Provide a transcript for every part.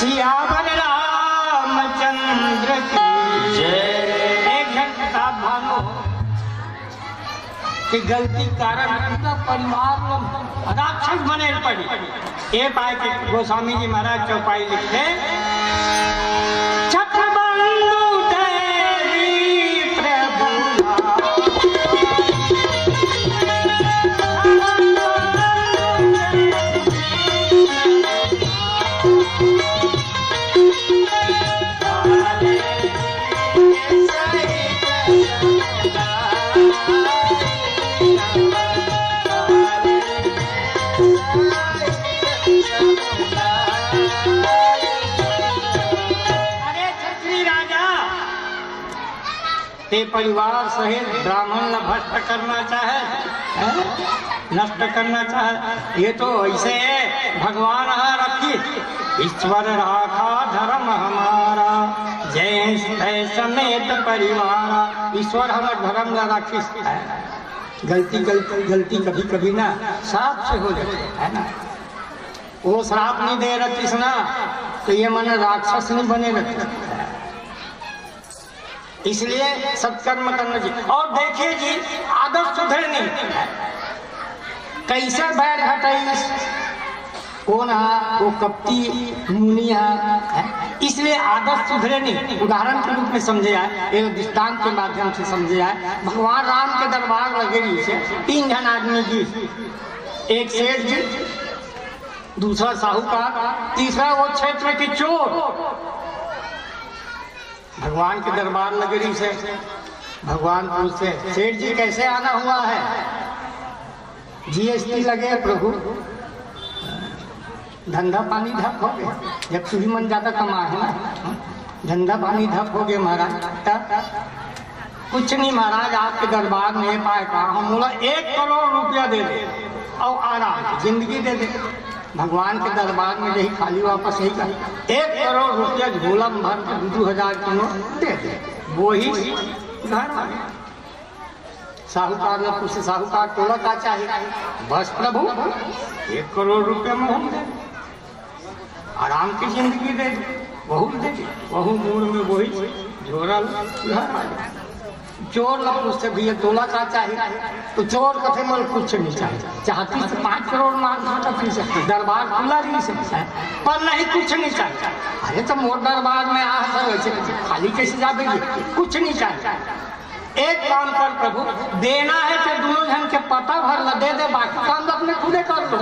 सियावर रामचंद्र की जय। एक घंटा भानो कि गलती कारण पूरा परिवार राक्षस बने पड़ी। ये पाए कि गोस्वामी जी महाराज चौपाई लिखते छत्रबंधु देवी प्रभु परिवार सहित ब्राह्मण न भ्रष्ट करना चाहे, नष्ट करना चाहे, ये तो ऐसे है। भगवान रखी ईश्वर राखा धर्म हमारा, जय समेत परिवार। ईश्वर हमारा धर्म न राखी। गलती गलती गलती कभी कभी ना श्राप से हो जाती है ना। वो श्राप नहीं दे रहा कृष्णा तो ये मन राक्षस नहीं बने रहते। इसलिए सत्कर्म करना चाहिए। और देखिए जी आदत सुधर नहीं कैसे बैठ हटाई कौन वो कपटी मुनि है। इसलिए आदत सुधरे नहीं। उदाहरण के रूप में समझे आए, एक दृष्टांत के माध्यम से समझे आए। भगवान राम के दरबार लगेगी से 3 जन आदमी जी, एक सेठ जी, दूसरा साहूकार, तीसरा वो क्षेत्र के चोर। भगवान के दरबार नगरी से भगवान पूछते सेठ जी कैसे आना हुआ है? जीएसटी लगे प्रभु, धंधा पानी ठप हो गया। जब तू ही मन ज्यादा कमा है ना, धंधा पानी ठप हो गया महाराज। कुछ नहीं महाराज, आपके दरबार में पाए कहा हम बोला 1 करोड़ रुपया दे दे और आराम जिंदगी दे दे। भगवान के दरबार में यही खाली वापस यही कर 1 करोड़ रुपया झोला भर के 2000 की नोट दे दे। वो ही घर आ गया। साहूकार ने पूछे साहूकार तोला का चाहिए? बस प्रभु 1 करोड़ रुपया में हम दे, आराम की जिंदगी दे दे, बहुत दे दे। वहू मूड में वही झोरा घर आ गया। चोर न पूछते भैया तोला का चाहिए? तो चोर कथे मन कुछ नहीं चाहिए, चाहती तो 5 करोड़ मांग दरबार खुला नहीं सकता है, पर नहीं कुछ नहीं चाहिए। अरे तो मोर दरबार में आ खाली कैसे जा देगी? कुछ नहीं चाहिए। एक काम कर प्रभु, देना है तो दोनों जन के पता भर ल दे दे, बाकी काम अपने खुदे कर दो।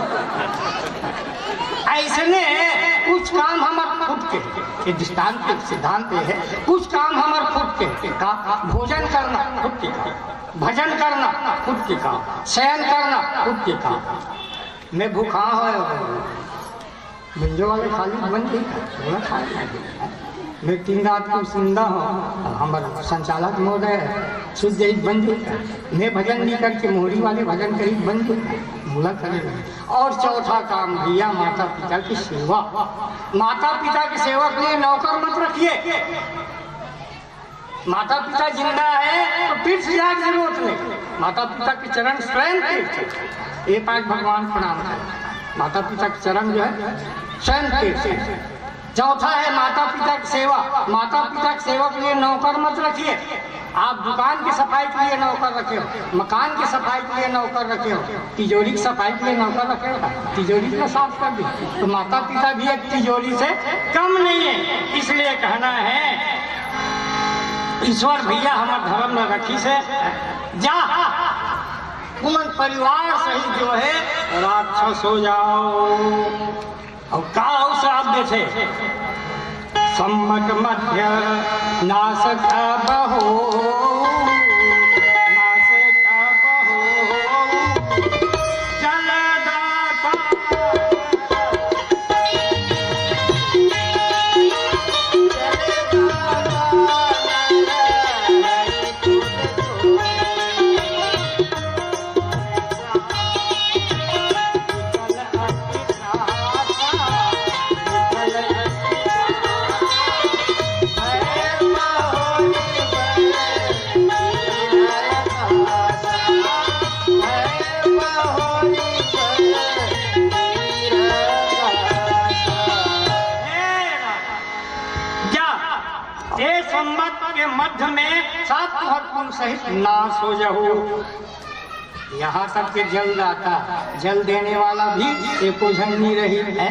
ऐसने कुछ काम हमारे खुद के दृष्टांत के सिद्धांत है। कुछ काम हमारे खुद के का भोजन करना खुद के काम, भजन करना खुद के काम, शयन करना खुद के काम। मैं भूखा हो बिंजो वाले खाली बन गई खा। मैं 3 रात को जिंदा हूँ, हमारे संचालक महोदय शुद्ध बन गई। मैं भजन नहीं करके मोहरी वाले भजन करी बन गई बोला करेगा। और चौथा काम दिया माता पिता की सेवा। माता पिता की सेवा के लिए नौकर मत रखिए। माता पिता जिंदा है तो तीर्थ जाने की जरूरत नहीं। माता पिता के चरण स्वयं तीर्थ। ये पाँच भगवान प्रणाम करें। माता पिता के चरण जो है स्वयं तीर्थ। चौथा है माता पिता की सेवा। माता पिता की सेवा के लिए नौकर मत रखिए। आप दुकान की सफाई के लिए नौकर रखे हो, मकान की सफाई के लिए नौकर रखे हो, तिजोरी की सफाई के लिए नौकर रखे हो, तिजोरी को साफ कर दी। तो माता पिता भी एक तिजोरी से कम नहीं है। इसलिए कहना है ईश्वर भैया हमारे धर्म में रखी से जा उमन परिवार सही जो है राक्षस हो जाओ। और का श्राप देते सम्मत मध्य नासक बहो संवत के मध्य में सब तुहर सहित नाश हो जाओ। यहाँ तक के जल दाता, जल देने वाला भी एको जन नहीं रही है।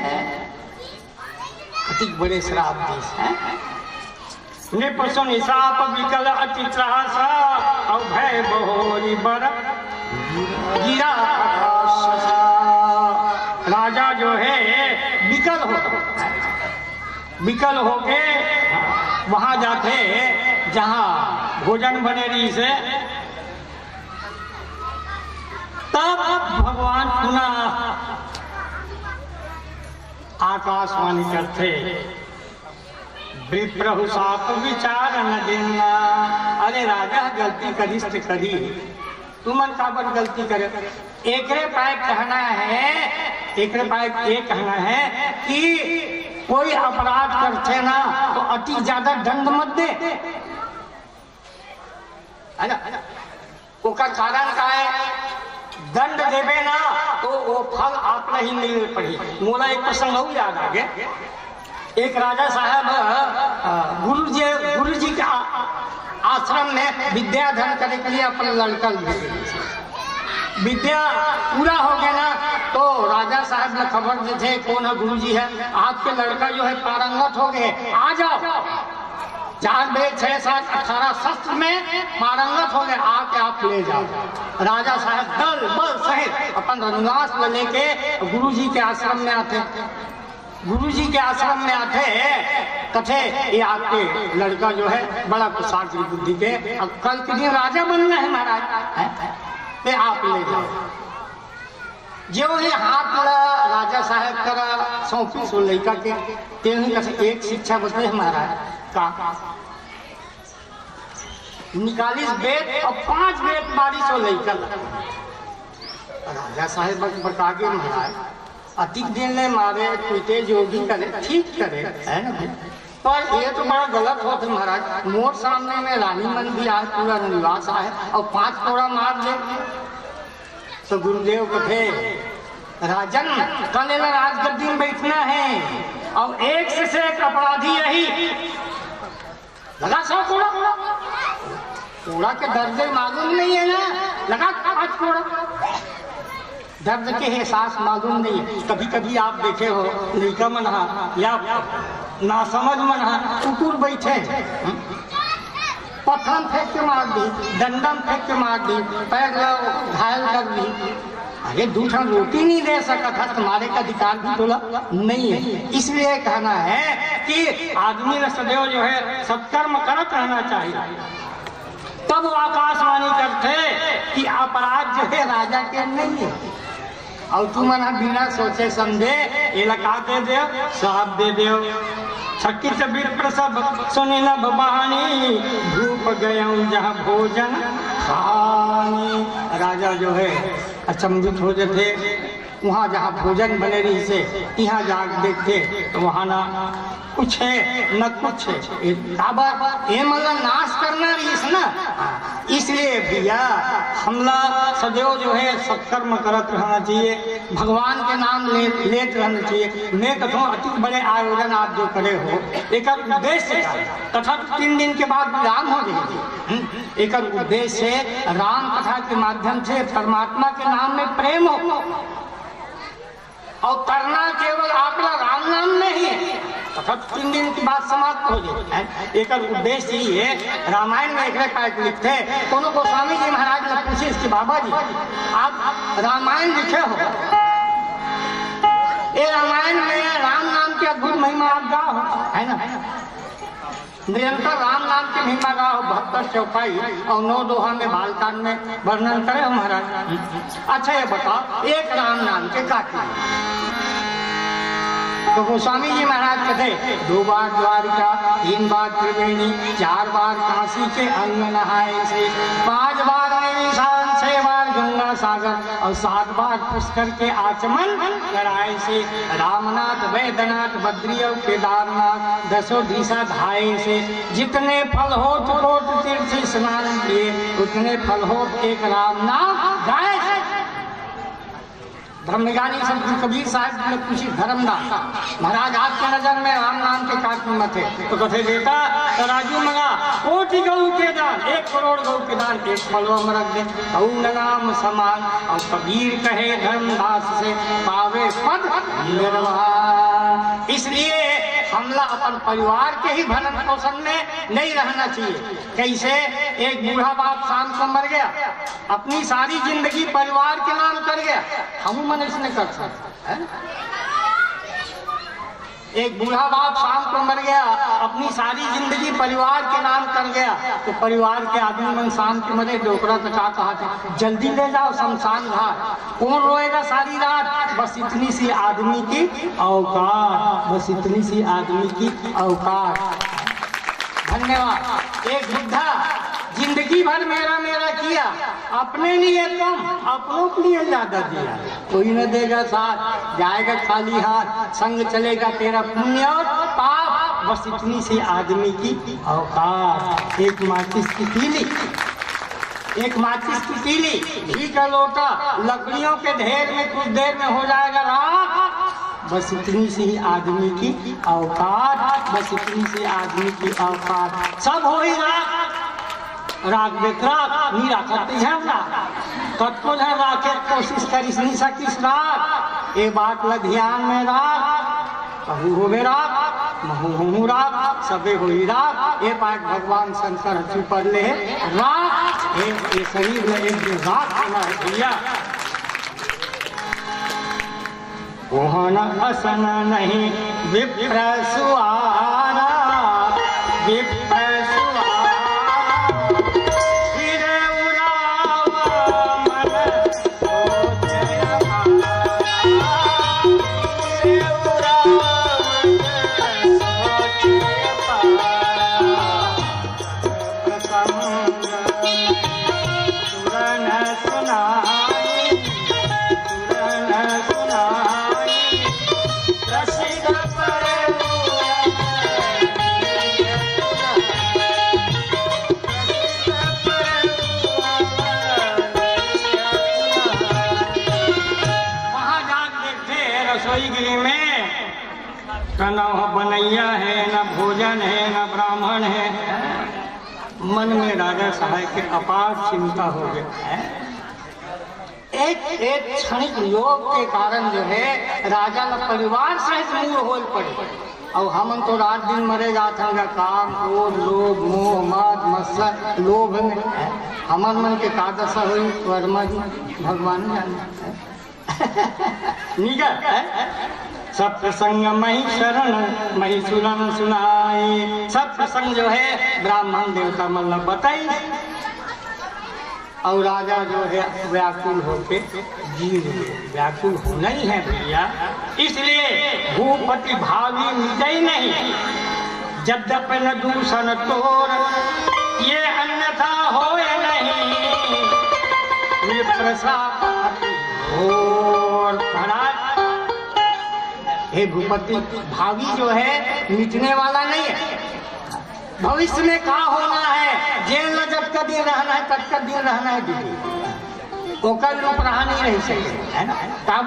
अति बड़े श्राप देश है। निपसु निशाप विकल अति त्रास और भय बहोरी बर गिरा। राजा जो है विकल होके वहां जाते जहां भोजन बने रही से, तब भगवान पुनः आकाशवाणी करते, विप्रहु साप विचार न देना। अरे राजा गलती करिस तो करी, तुमन काबर गलती करे। एकरे पाए कहना है कि कोई अपराध करते ना तो अति ज्यादा दंड मत दे। ओकर कारण का है, दंड देवे ना तो वो फल आप नहीं मिल पड़ी। मोला एक प्रसंग हो याद आ गया। एक राजा साहब गुरु जी के आश्रम में विद्या धन करने के लिए अपने लड़का विद्या पूरा हो गया ना, तो राजा साहब ने खबर देते कौन है गुरु जी है, आपके लड़का जो है पारंगत हो गए, आ जाओ। 4 वेद 6 7 18 शस्त्र में पारंगत हो गए, आके आप ले जाओ। राजा साहब दल बल सहित अपन रंगवास में लेके गुरु जी के आश्रम में आते। गुरु जी के आश्रम में आते कथे ये आपके लड़का जो है बड़ा कुशाग्र बुद्धि के, अब कल के दिन राजा बनना है महाराज, ते आप ले जाओ। जो ही हाथ राजा साहब करा सौंपी सो लड़का के, एक शिक्षा बचे हमारा का निकालिस वेद और 5 वेद बारिश हो लड़का। राजा साहब बता के महाराज अति दिन ने मारे पीटे जो भी करे ठीक करे है ना, पर ये तो बड़ा गलत होता महाराज। मोर सामने में रानी मन भी आज पूरा निवास आए और 5 तोड़ा मार दे। तो गुरुदेव कहे राजन कल राजगद्दी में बैठना है और एक से एक अपराधी रही लगा 100 तोड़ा। तोड़ा के दर्द मालूम नहीं है ना, लगा 5 तोड़ा। दर्द के एहसास मालूम नहीं है। कभी कभी आप देखे हो लड़का मन या ना समझ मन कुकुर बैठे, पत्थर फेंक के मार दी, डंडम फेंक के मार दी, पैर घायल कर दी। अरे दूसरा रोटी नहीं दे सका था, तुम्हारे का अधिकार भी तोला नहीं है। इसलिए कहना है कि आदमी ने सदैव जो है सत्कर्म करत रहना चाहिए। तब वो आकाशवाणी करते कि अपराध जो है राजा के नहीं है, और तुम बिना सोचे समझे ये लगा दे दो, साहब दे दो। सकित विप्र सब सुनी न बहानी, धूप गया जहाँ भोजन खानी। राजा जो है अचंभित हो जाते, वहाँ जहाँ भोजन बने रही से यहाँ जाग देखते तो वहाँ ना कुछ है न कुछ है। ये मतलब नाश करना रही ना, इसलिए भैया हमला सदैव जो है सत्कर्म करत रहना चाहिए, भगवान के नाम लेते रहना चाहिए। मैं कहता हूँ अति बड़े आयोजन आप जो करे हो, एक उद्देश्य कथा 3 दिन के बाद विराम हो जाएगी। एक उद्देश्य राम कथा के माध्यम से परमात्मा के नाम में प्रेम हो, और करना केवल आपका राम नाम में ही है। तथा 3 दिन की बात समाप्त हो जाए। एक उद्देश्य ही है। रामायण में एक लिखते दोनों गोस्वामी जी महाराज ने पूछे इसके बाबा जी आप रामायण लिखे हो, ये रामायण में राम नाम की अद्भुत महिमा आप गाओ है ना, निरंतर राम नाम की महिमा गाओ, 72 चौपाई और 9 दोहा में बालकांड में वर्णन करे महाराज। अच्छा ये बताओ एक राम नाम के काटे तो गोस्वामी जी महाराज कहते 2 बार द्वारिका, 3 बार त्रिवेणी, 4 बार काशी के अन्न नहाए से, 5 बार नैनीताल, 6 बार गंगा सागर और 7 बार पुष्कर के आचमन कराए से, रामनाथ वैद्यनाथ बद्री और केदारनाथ 10 दिशा धाये से, जितने फल हो कोट तीर्थ स्नान किए उतने फल हो एक राम नाम गाए। धर्मज्ञानी संत कबीर साहब ने पूछी धर्मदास महाराज आपके नजर में राम नाम के का कीमत है। तो कथे बेटा तराजू मंगा, कोटि गऊ के दान, 1 करोड़ गऊ के दान 1 फलवा में रख दे, गऊ नाम समान। और कबीर कहे धर्मदास से पावे पद निर्वाण। इसलिए हमला अपन परिवार के ही भरण पोषण में नहीं रहना चाहिए। कैसे? एक बूढ़ा बाप शाम को मर गया, अपनी सारी जिंदगी परिवार के नाम कर गया, हम मन इसने कर सकते हैं। एक बूढ़ा बाप शाम को मर गया, अपनी सारी जिंदगी परिवार के नाम कर गया, तो परिवार के आदमी मन शाम के मरे डोकरा तका कहा था जल्दी ले जाओ शमशान घाट, कौन रोएगा सारी रात? बस इतनी सी आदमी की औकात, बस इतनी सी आदमी की औकात। धन्यवाद। एक बुद्धा जिंदगी भर मेरा मेरा किया, अपने लिए कम, अपनों के लिए ज्यादा दिया। कोई न देगा साथ, जाएगा खाली हाथ, संग चलेगा तेरा पुण्य और पाप, बस इतनी सी आदमी की औकात। एक माचिस की तीली, एक माचिस की तीली, घी का लोटा, लकड़ियों के ढेर में कुछ देर में हो जाएगा राख, बस इतनी सी आदमी की औकात, बस इतनी सी आदमी की औकात। सब हो ही राख, राग बेतराग नहीं राखते हैं ना, कटको है राखे कोशिश करिस नहीं सकिस राग। ये बात ल ध्यान में राग, कहू होवे राग, महू राग, सबे होई राग। ये बात भगवान शंकर हथू पर ले राग, ये शरीर में एक दिन राग होना है भैया। ओहना असन नहीं विप्र सुआरा, विप्र न बनैया है, न भोजन है, न ब्राह्मण है। मन में राजा साहब के अपार चिंता हो गया। एक क्षणिक योग के कारण जो है राजा का परिवार सहित मूल होल पड़े। और हम तो रात दिन मरे जाते हैं काम, क्रोध, लोभ, मोह, मद, मत्सर, लोभ में हमार मन के का दशा हुई वर्मा जी भगवान जाने। निगर सब प्रसंग मही शरण मही सुनन सुनाई। सब प्रसंग जो है ब्राह्मण देवता मतलब बताई। और राजा जो है व्याकुल होके जी व्याकुल होना ही है भैया। इसलिए भूपति भावी मिटई नहीं, यद्यपि न दूषण तोर ये अन्यथा होए नहीं। हे भूपति, भावी जो है मिटने वाला नहीं है। भविष्य में क्या होना है, जेल में जब का दिन रहना है तब का दिन रहना है दीदी, ओकर लोग रहा नहीं रह सकते है ना। तब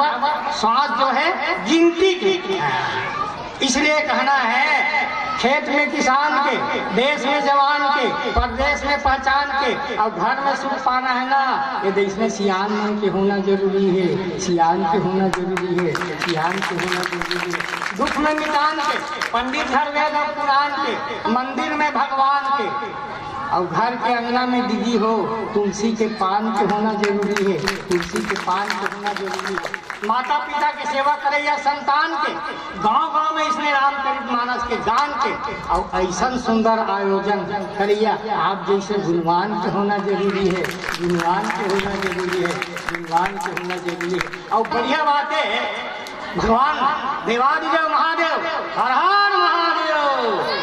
सांस जो है गिनती की। इसलिए कहना है खेत में किसान के, देश में जवान के, परदेश में पहचान के, और घर में सुख पाना है ना, ये देश में सियान मन के होना जरूरी है। सियान के होना जरूरी है, सियान के होना जरूरी है। दुख में मिटान के, पंडित घर वेद और पुराण के, मंदिर में भगवान के, और घर के अंगना में दीदी हो तुलसी के पान के होना जरूरी है। तुलसी के पान के होना जरूरी है। माता पिता की सेवा करे या संतान के, गांव गांव में इसने रामचरित मानस के गान के, और ऐसा सुंदर आयोजन करिया। आप जैसे गुणवान के होना जरूरी है, गुणवान के होना जरूरी है, गुणवान के होना जरूरी है। और बढ़िया बात है भगवान देवादिदेव महादेव हर हर महादेव,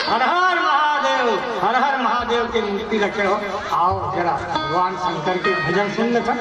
हर हर महादेव, हर हर महादेव की मूर्ति रखे हो। आओ जरा भगवान शंकर के भजन सुन लेते।